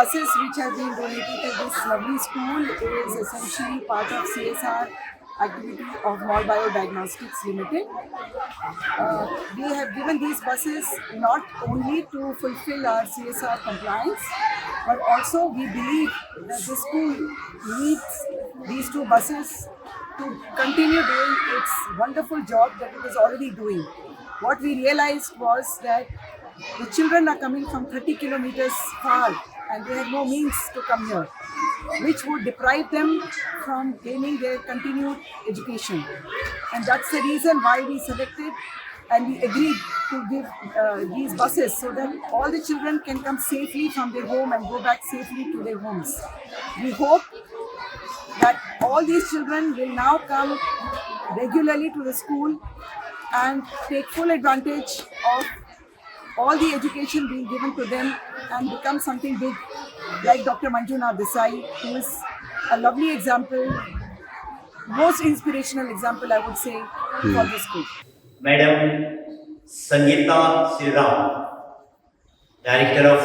buses which have been donated to this lovely school is essentially part of CSR activity of Molbio Diagnostics Limited. We have given these buses not only to fulfill our CSR compliance, but also we believe that the school needs these two buses to continue doing its wonderful job that it is already doing. What we realized was that the children are coming from 30 kilometers far and they have no means to come here, which would deprive them from gaining their continued education. And that's the reason why we selected and we agreed to give these buses so that all the children can come safely from their home and go back safely to their homes. We hope that all these children will now come regularly to the school and take full advantage of all the education being given to them and become something big like Dr. Manjunath Desai, who is a lovely example, most inspirational example I would say for this school. Madam Sangeeta Sriram, Director of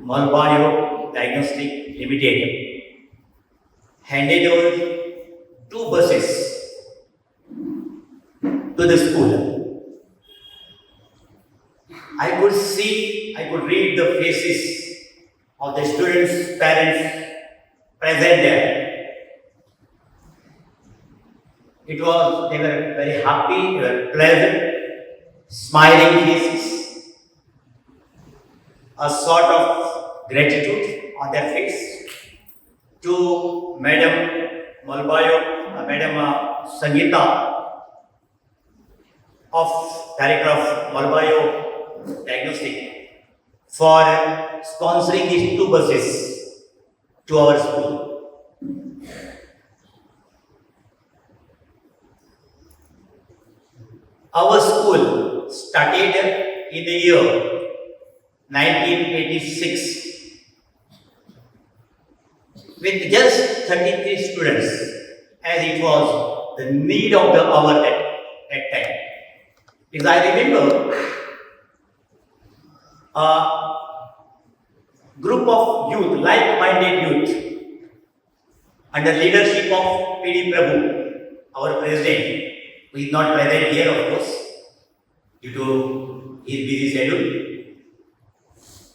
Molbio Diagnostics Limited, handed over 2 buses to the school. I could read the faces of the students' parents present there. They were very happy, they were pleasant, smiling faces, a sort of gratitude on their face to Madam Molbio, Madam Sangeeta, of Director of Molbio Diagnostic, for sponsoring these 2 buses to our school. Our school started in the year 1986 with just 33 students, as it was the need of the hour at that time. Because I remember a group of youth, like-minded youth, under leadership of P.D. Prabhu, our president, who is not present here, of course, due to his busy schedule.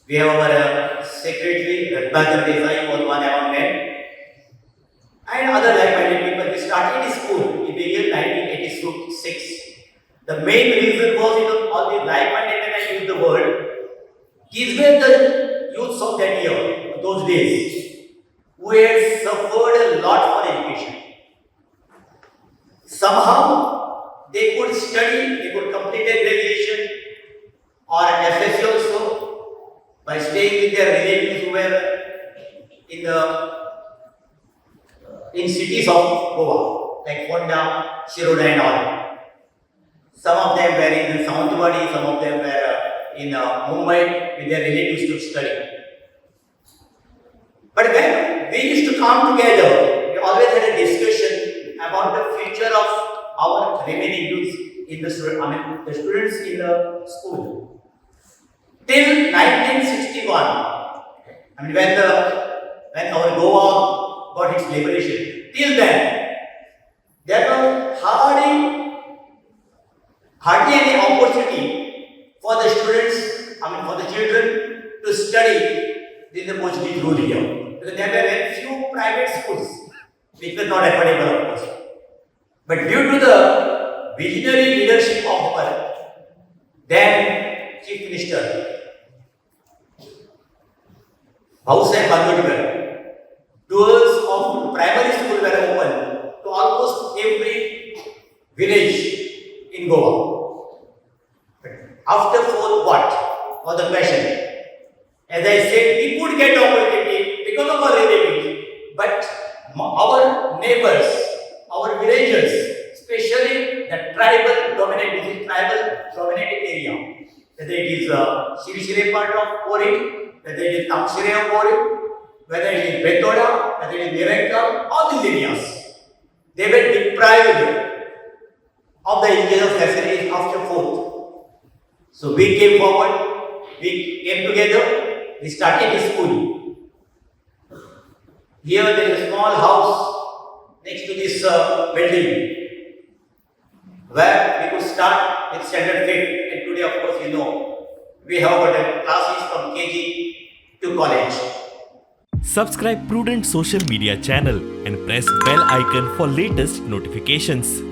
We have our secretary, Ratnakar Desai, was one among them, and other like-minded people. We started school in the year 1986. The main reason was, all the like-minded men, I use the word, these were the youths of that year, those days, who had suffered a lot for education. Somehow, they could study, they could complete their graduation or an FSC also by staying with their relatives who were in cities of Goa, like Fonda, Shiroda and all. Some of them were in Sawantwadi, some of them were in Mumbai with their relatives to study. But when we used to come together, we always had a discussion about the future of our remaining youths in the students in the school. Till 1961, when our Goa got its liberation, till then, there was hardly any opportunity for the students, for the children to study in the Portuguese rule here. Because there were very few private schools, which were not affordable, of course. But due to the visionary leadership of our then Chief Minister, Bhausai Bhandudkar, doors of primary school were open to almost every village in Goa. But after fourth, what was the question? As I said, we could get opportunity because of our relatives, but our neighbors, our villagers, especially the tribal dominated area, whether it is Shirishire part of Pori, whether it is Tamshire of Pori, whether it is Betoda, whether it is Vivekanand, all these areas, they were deprived of the educational facilities after fourth. So we came forward, we came together, we started the school. Here there is a small house next to this building where we could start with standard 5th, and today of course you know we have got classes from KG to college. Subscribe Prudent social media channel and press bell icon for latest notifications.